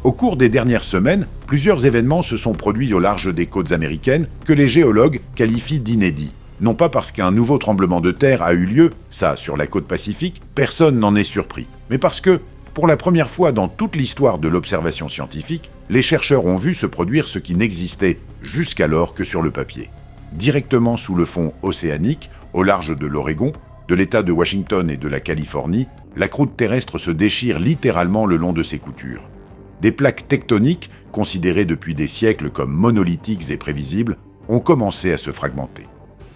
Au cours des dernières semaines, plusieurs événements se sont produits au large des côtes américaines que les géologues qualifient d'inédits. Non pas parce qu'un nouveau tremblement de terre a eu lieu, ça sur la côte pacifique, personne n'en est surpris, mais parce que, pour la première fois dans toute l'histoire de l'observation scientifique, les chercheurs ont vu se produire ce qui n'existait jusqu'alors que sur le papier. Directement sous le fond océanique, au large de l'Oregon, de l'État de Washington et de la Californie, la croûte terrestre se déchire littéralement le long de ses coutures. Des plaques tectoniques, considérées depuis des siècles comme monolithiques et prévisibles, ont commencé à se fragmenter.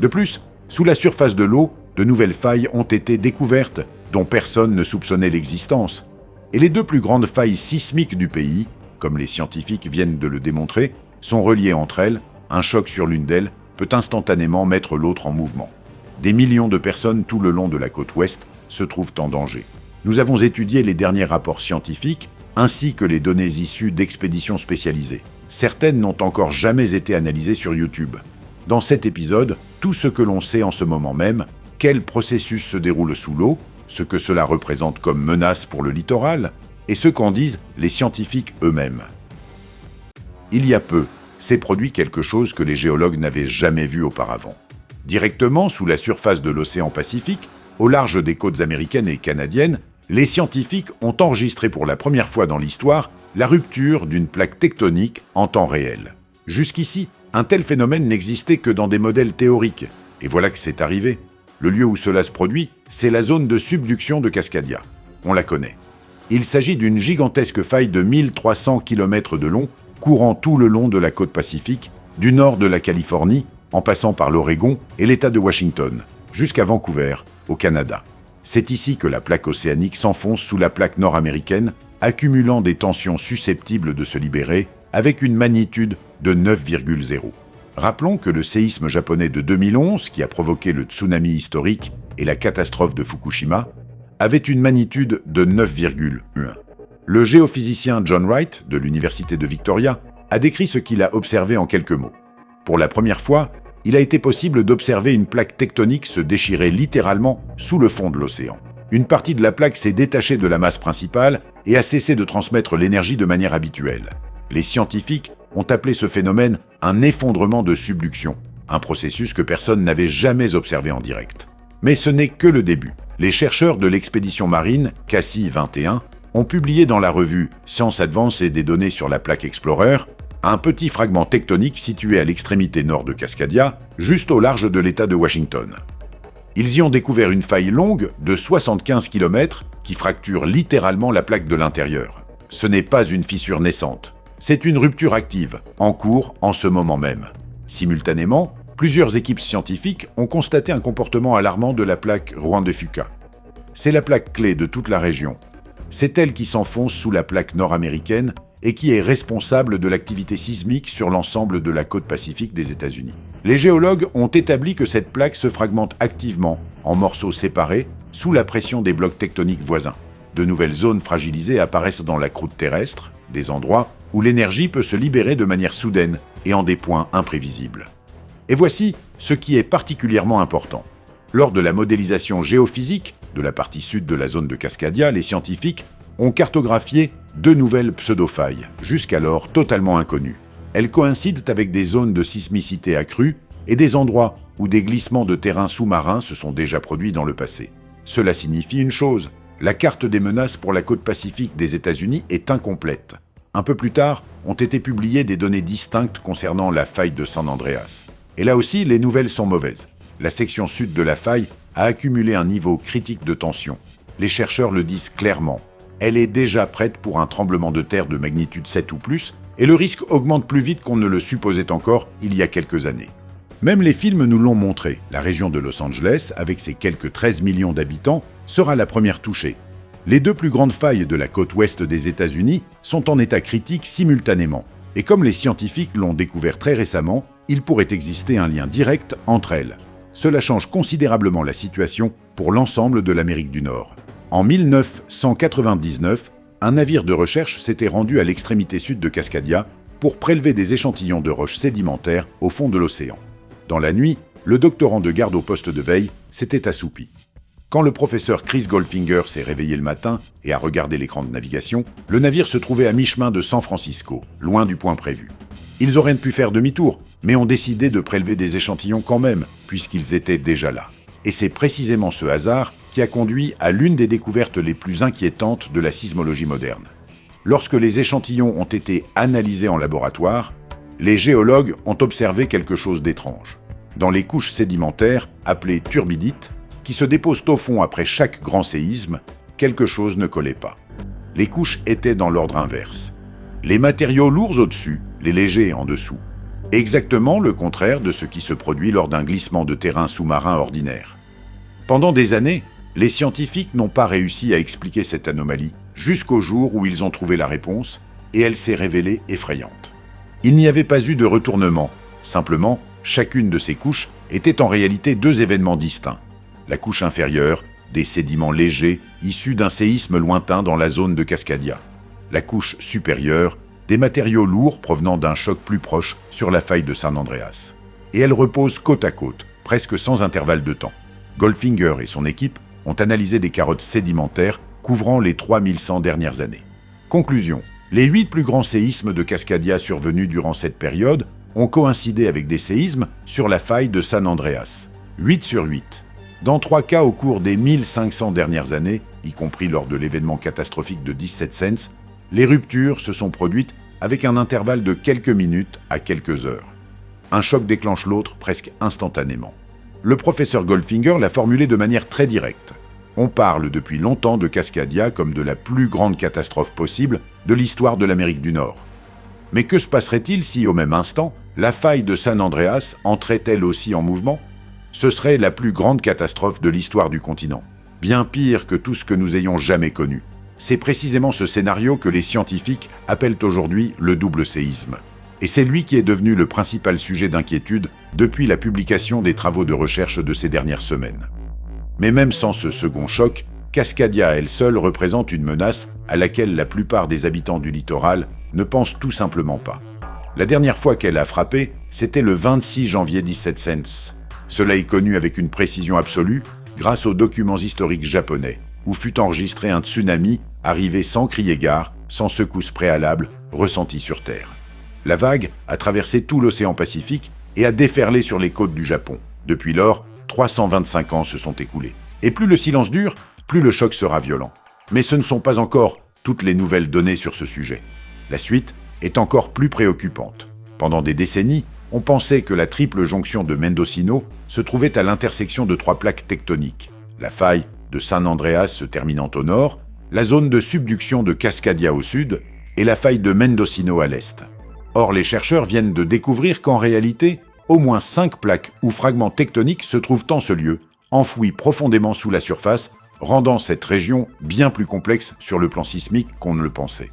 De plus, sous la surface de l'eau, de nouvelles failles ont été découvertes, dont personne ne soupçonnait l'existence. Et les deux plus grandes failles sismiques du pays, comme les scientifiques viennent de le démontrer, sont reliées entre elles. Un choc sur l'une d'elles peut instantanément mettre l'autre en mouvement. Des millions de personnes tout le long de la côte ouest se trouvent en danger. Nous avons étudié les derniers rapports scientifiques ainsi que les données issues d'expéditions spécialisées. Certaines n'ont encore jamais été analysées sur YouTube. Dans cet épisode, tout ce que l'on sait en ce moment même, quel processus se déroule sous l'eau, ce que cela représente comme menace pour le littoral, et ce qu'en disent les scientifiques eux-mêmes. Il y a peu, s'est produit quelque chose que les géologues n'avaient jamais vu auparavant. Directement sous la surface de l'océan Pacifique, au large des côtes américaines et canadiennes, les scientifiques ont enregistré pour la première fois dans l'histoire la rupture d'une plaque tectonique en temps réel. Jusqu'ici, un tel phénomène n'existait que dans des modèles théoriques. Et voilà que c'est arrivé. Le lieu où cela se produit, c'est la zone de subduction de Cascadia. On la connaît. Il s'agit d'une gigantesque faille de 1300 km de long, courant tout le long de la côte pacifique, du nord de la Californie, en passant par l'Oregon et l'État de Washington, jusqu'à Vancouver, au Canada. C'est ici que la plaque océanique s'enfonce sous la plaque nord-américaine, accumulant des tensions susceptibles de se libérer, avec une magnitude de 9,0. Rappelons que le séisme japonais de 2011, qui a provoqué le tsunami historique et la catastrophe de Fukushima, avait une magnitude de 9,1. Le géophysicien John Wright, de l'Université de Victoria, a décrit ce qu'il a observé en quelques mots. Pour la première fois, il a été possible d'observer une plaque tectonique se déchirer littéralement sous le fond de l'océan. Une partie de la plaque s'est détachée de la masse principale et a cessé de transmettre l'énergie de manière habituelle. Les scientifiques ont appelé ce phénomène un effondrement de subduction, un processus que personne n'avait jamais observé en direct. Mais ce n'est que le début. Les chercheurs de l'expédition marine Cassie 21 ont publié dans la revue Science Advance et des données sur la plaque Explorer un petit fragment tectonique situé à l'extrémité nord de Cascadia, juste au large de l'État de Washington. Ils y ont découvert une faille longue de 75 km qui fracture littéralement la plaque de l'intérieur. Ce n'est pas une fissure naissante, c'est une rupture active, en cours en ce moment même. Simultanément, plusieurs équipes scientifiques ont constaté un comportement alarmant de la plaque Juan de Fuca. C'est la plaque clé de toute la région. C'est elle qui s'enfonce sous la plaque nord-américaine et qui est responsable de l'activité sismique sur l'ensemble de la côte pacifique des États-Unis. Les géologues ont établi que cette plaque se fragmente activement, en morceaux séparés, sous la pression des blocs tectoniques voisins. De nouvelles zones fragilisées apparaissent dans la croûte terrestre, des endroits où l'énergie peut se libérer de manière soudaine et en des points imprévisibles. Et voici ce qui est particulièrement important. Lors de la modélisation géophysique de la partie sud de la zone de Cascadia, les scientifiques ont cartographié deux nouvelles pseudo-failles, jusqu'alors totalement inconnues. Elles coïncident avec des zones de sismicité accrue et des endroits où des glissements de terrain sous-marins se sont déjà produits dans le passé. Cela signifie une chose, la carte des menaces pour la côte pacifique des États-Unis est incomplète. Un peu plus tard, ont été publiées des données distinctes concernant la faille de San Andreas. Et là aussi, les nouvelles sont mauvaises. La section sud de la faille a accumulé un niveau critique de tension. Les chercheurs le disent clairement. Elle est déjà prête pour un tremblement de terre de magnitude 7 ou plus, et le risque augmente plus vite qu'on ne le supposait encore il y a quelques années. Même les films nous l'ont montré, la région de Los Angeles, avec ses quelques 13 millions d'habitants, sera la première touchée. Les deux plus grandes failles de la côte ouest des États-Unis sont en état critique simultanément, et comme les scientifiques l'ont découvert très récemment, il pourrait exister un lien direct entre elles. Cela change considérablement la situation pour l'ensemble de l'Amérique du Nord. En 1999, un navire de recherche s'était rendu à l'extrémité sud de Cascadia pour prélever des échantillons de roches sédimentaires au fond de l'océan. Dans la nuit, le doctorant de garde au poste de veille s'était assoupi. Quand le professeur Chris Goldfinger s'est réveillé le matin et a regardé l'écran de navigation, le navire se trouvait à mi-chemin de San Francisco, loin du point prévu. Ils auraient pu faire demi-tour, mais ont décidé de prélever des échantillons quand même, puisqu'ils étaient déjà là. Et c'est précisément ce hasard qui a conduit à l'une des découvertes les plus inquiétantes de la sismologie moderne. Lorsque les échantillons ont été analysés en laboratoire, les géologues ont observé quelque chose d'étrange. Dans les couches sédimentaires, appelées turbidites, qui se déposent au fond après chaque grand séisme, quelque chose ne collait pas. Les couches étaient dans l'ordre inverse. Les matériaux lourds au-dessus, les légers en dessous. Exactement le contraire de ce qui se produit lors d'un glissement de terrain sous-marin ordinaire. Pendant des années, les scientifiques n'ont pas réussi à expliquer cette anomalie, jusqu'au jour où ils ont trouvé la réponse, et elle s'est révélée effrayante. Il n'y avait pas eu de retournement, simplement, chacune de ces couches était en réalité deux événements distincts. La couche inférieure, des sédiments légers issus d'un séisme lointain dans la zone de Cascadia. La couche supérieure, des matériaux lourds provenant d'un choc plus proche sur la faille de San Andreas. Et elles reposent côte à côte, presque sans intervalle de temps. Goldfinger et son équipe ont analysé des carottes sédimentaires couvrant les 3100 dernières années. Conclusion. Les 8 plus grands séismes de Cascadia survenus durant cette période ont coïncidé avec des séismes sur la faille de San Andreas. 8 sur 8. Dans 3 cas au cours des 1500 dernières années, y compris lors de l'événement catastrophique de 17 Cents, les ruptures se sont produites avec un intervalle de quelques minutes à quelques heures. Un choc déclenche l'autre presque instantanément. Le professeur Goldfinger l'a formulé de manière très directe. On parle depuis longtemps de Cascadia comme de la plus grande catastrophe possible de l'histoire de l'Amérique du Nord. Mais que se passerait-il si, au même instant, la faille de San Andreas entrait elle aussi en mouvement ? Ce serait la plus grande catastrophe de l'histoire du continent. Bien pire que tout ce que nous ayons jamais connu. C'est précisément ce scénario que les scientifiques appellent aujourd'hui le double séisme. Et c'est lui qui est devenu le principal sujet d'inquiétude depuis la publication des travaux de recherche de ces dernières semaines. Mais même sans ce second choc, Cascadia elle seule représente une menace à laquelle la plupart des habitants du littoral ne pensent tout simplement pas. La dernière fois qu'elle a frappé, c'était le 26 janvier 17 Cents. Cela est connu avec une précision absolue grâce aux documents historiques japonais, où fut enregistré un tsunami arrivé sans crier gare, sans secousse préalable, ressentie sur Terre. La vague a traversé tout l'océan Pacifique et a déferlé sur les côtes du Japon. Depuis lors, 325 ans se sont écoulés. Et plus le silence dure, plus le choc sera violent. Mais ce ne sont pas encore toutes les nouvelles données sur ce sujet. La suite est encore plus préoccupante. Pendant des décennies, on pensait que la triple jonction de Mendocino se trouvait à l'intersection de 3 plaques tectoniques. La faille de San Andreas se terminant au nord, la zone de subduction de Cascadia au sud et la faille de Mendocino à l'est. Or, les chercheurs viennent de découvrir qu'en réalité, au moins 5 plaques ou fragments tectoniques se trouvent en ce lieu, enfouis profondément sous la surface, rendant cette région bien plus complexe sur le plan sismique qu'on ne le pensait.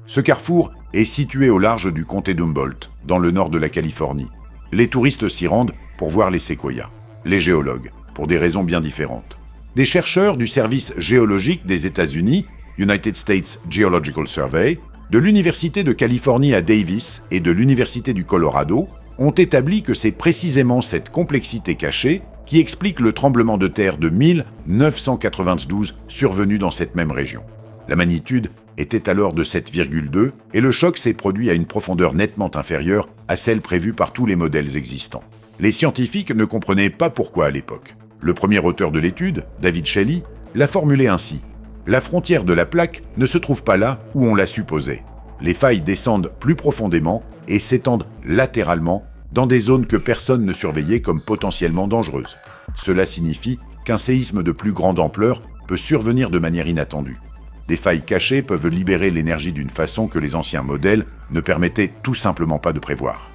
Ce carrefour est situé au large du comté d'Humboldt, dans le nord de la Californie. Les touristes s'y rendent pour voir les séquoias, les géologues, pour des raisons bien différentes. Des chercheurs du service géologique des États-Unis, United States Geological Survey, de l'Université de Californie à Davis et de l'Université du Colorado ont établi que c'est précisément cette complexité cachée qui explique le tremblement de terre de 1992 survenu dans cette même région. La magnitude était alors de 7,2 et le choc s'est produit à une profondeur nettement inférieure à celle prévue par tous les modèles existants. Les scientifiques ne comprenaient pas pourquoi à l'époque. Le premier auteur de l'étude, David Shelley, l'a formulé ainsi. La frontière de la plaque ne se trouve pas là où on la supposait. Les failles descendent plus profondément et s'étendent latéralement dans des zones que personne ne surveillait comme potentiellement dangereuses. Cela signifie qu'un séisme de plus grande ampleur peut survenir de manière inattendue. Des failles cachées peuvent libérer l'énergie d'une façon que les anciens modèles ne permettaient tout simplement pas de prévoir.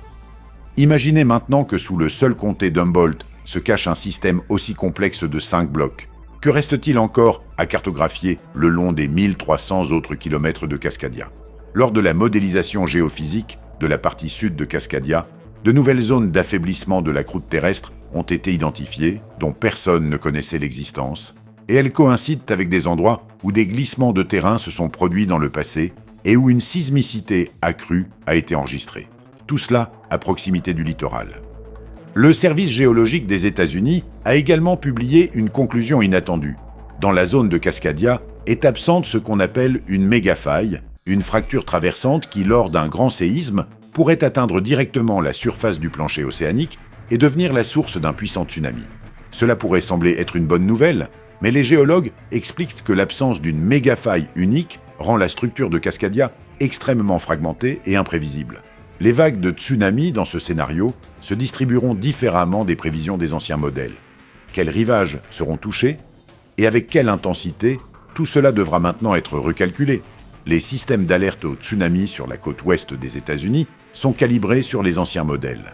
Imaginez maintenant que sous le seul comté d'Humboldt se cache un système aussi complexe de 5 blocs. Que reste-t-il encore à cartographier le long des 1300 autres kilomètres de Cascadia ? Lors de la modélisation géophysique de la partie sud de Cascadia, de nouvelles zones d'affaiblissement de la croûte terrestre ont été identifiées, dont personne ne connaissait l'existence, et elles coïncident avec des endroits où des glissements de terrain se sont produits dans le passé et où une sismicité accrue a été enregistrée. Tout cela à proximité du littoral. Le service géologique des États-Unis a également publié une conclusion inattendue. Dans la zone de Cascadia est absente ce qu'on appelle une mégafaille, une fracture traversante qui, lors d'un grand séisme, pourrait atteindre directement la surface du plancher océanique et devenir la source d'un puissant tsunami. Cela pourrait sembler être une bonne nouvelle, mais les géologues expliquent que l'absence d'une mégafaille unique rend la structure de Cascadia extrêmement fragmentée et imprévisible. Les vagues de tsunami dans ce scénario se distribueront différemment des prévisions des anciens modèles. Quels rivages seront touchés ? Et avec quelle intensité ? Tout cela devra maintenant être recalculé. Les systèmes d'alerte au tsunami sur la côte ouest des États-Unis sont calibrés sur les anciens modèles.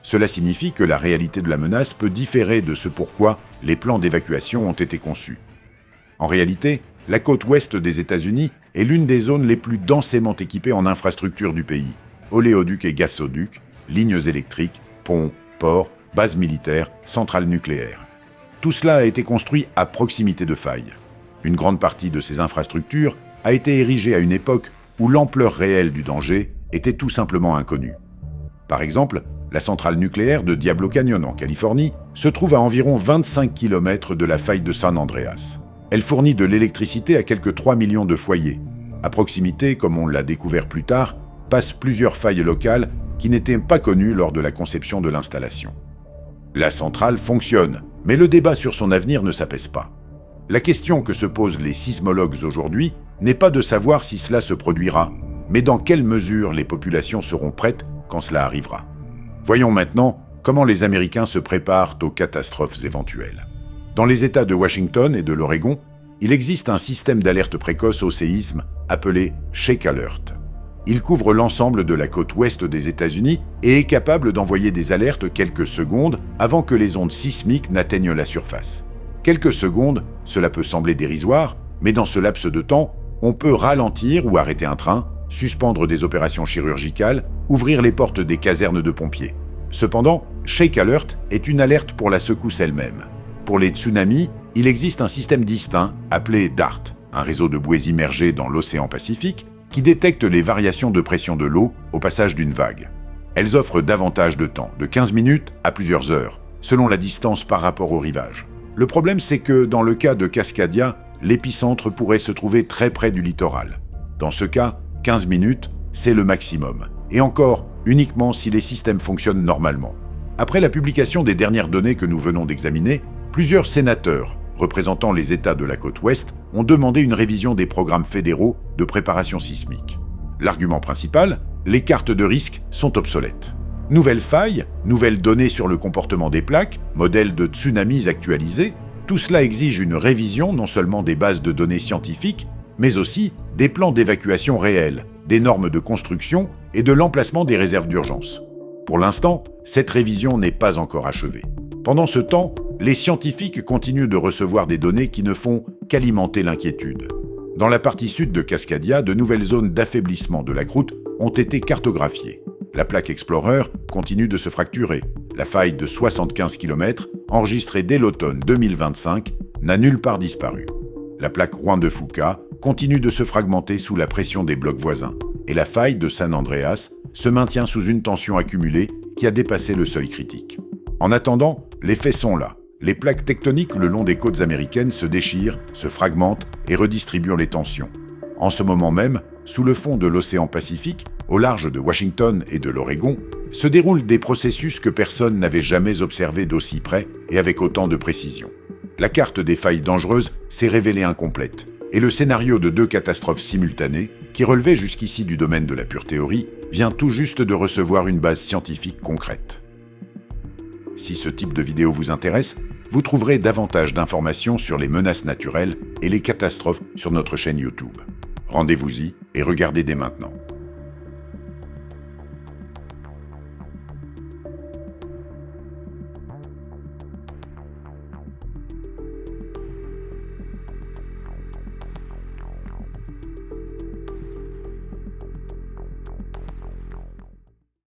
Cela signifie que la réalité de la menace peut différer de ce pourquoi les plans d'évacuation ont été conçus. En réalité, la côte ouest des États-Unis est l'une des zones les plus densément équipées en infrastructures du pays. Oléoducs et gazoducs, lignes électriques, ponts, ports, bases militaires, centrales nucléaires. Tout cela a été construit à proximité de failles. Une grande partie de ces infrastructures a été érigée à une époque où l'ampleur réelle du danger était tout simplement inconnue. Par exemple, la centrale nucléaire de Diablo Canyon en Californie se trouve à environ 25 km de la faille de San Andreas. Elle fournit de l'électricité à quelques 3 millions de foyers. À proximité, comme on l'a découvert plus tard, passent plusieurs failles locales qui n'étaient pas connues lors de la conception de l'installation. La centrale fonctionne, mais le débat sur son avenir ne s'apaise pas. La question que se posent les sismologues aujourd'hui n'est pas de savoir si cela se produira, mais dans quelle mesure les populations seront prêtes quand cela arrivera. Voyons maintenant comment les Américains se préparent aux catastrophes éventuelles. Dans les États de Washington et de l'Oregon, il existe un système d'alerte précoce au séisme appelé Shake Alert. Il couvre l'ensemble de la côte ouest des États-Unis et est capable d'envoyer des alertes quelques secondes avant que les ondes sismiques n'atteignent la surface. Quelques secondes, cela peut sembler dérisoire, mais dans ce laps de temps, on peut ralentir ou arrêter un train, suspendre des opérations chirurgicales, ouvrir les portes des casernes de pompiers. Cependant, Shake Alert est une alerte pour la secousse elle-même. Pour les tsunamis, il existe un système distinct appelé DART, un réseau de bouées immergées dans l'océan Pacifique, qui détectent les variations de pression de l'eau au passage d'une vague. Elles offrent davantage de temps, de 15 minutes à plusieurs heures, selon la distance par rapport au rivage. Le problème, c'est que dans le cas de Cascadia, l'épicentre pourrait se trouver très près du littoral. Dans ce cas, 15 minutes, c'est le maximum. Et encore, uniquement si les systèmes fonctionnent normalement. Après la publication des dernières données que nous venons d'examiner, plusieurs sénateurs, représentant les États de la côte ouest, ont demandé une révision des programmes fédéraux de préparation sismique. L'argument principal, les cartes de risque sont obsolètes. Nouvelles failles, nouvelles données sur le comportement des plaques, modèles de tsunamis actualisés, tout cela exige une révision non seulement des bases de données scientifiques, mais aussi des plans d'évacuation réels, des normes de construction et de l'emplacement des réserves d'urgence. Pour l'instant, cette révision n'est pas encore achevée. Pendant ce temps, les scientifiques continuent de recevoir des données qui ne font qu'alimenter l'inquiétude. Dans la partie sud de Cascadia, de nouvelles zones d'affaiblissement de la croûte ont été cartographiées. La plaque Explorer continue de se fracturer. La faille de 75 km, enregistrée dès l'automne 2025, n'a nulle part disparu. La plaque Juan de Fuca continue de se fragmenter sous la pression des blocs voisins. Et la faille de San Andreas se maintient sous une tension accumulée qui a dépassé le seuil critique. En attendant, les faits sont là. Les plaques tectoniques le long des côtes américaines se déchirent, se fragmentent et redistribuent les tensions. En ce moment même, sous le fond de l'océan Pacifique, au large de Washington et de l'Oregon, se déroulent des processus que personne n'avait jamais observés d'aussi près et avec autant de précision. La carte des failles dangereuses s'est révélée incomplète, et le scénario de 2 catastrophes simultanées, qui relevait jusqu'ici du domaine de la pure théorie, vient tout juste de recevoir une base scientifique concrète. Si ce type de vidéo vous intéresse, vous trouverez davantage d'informations sur les menaces naturelles et les catastrophes sur notre chaîne YouTube. Rendez-vous-y et regardez dès maintenant.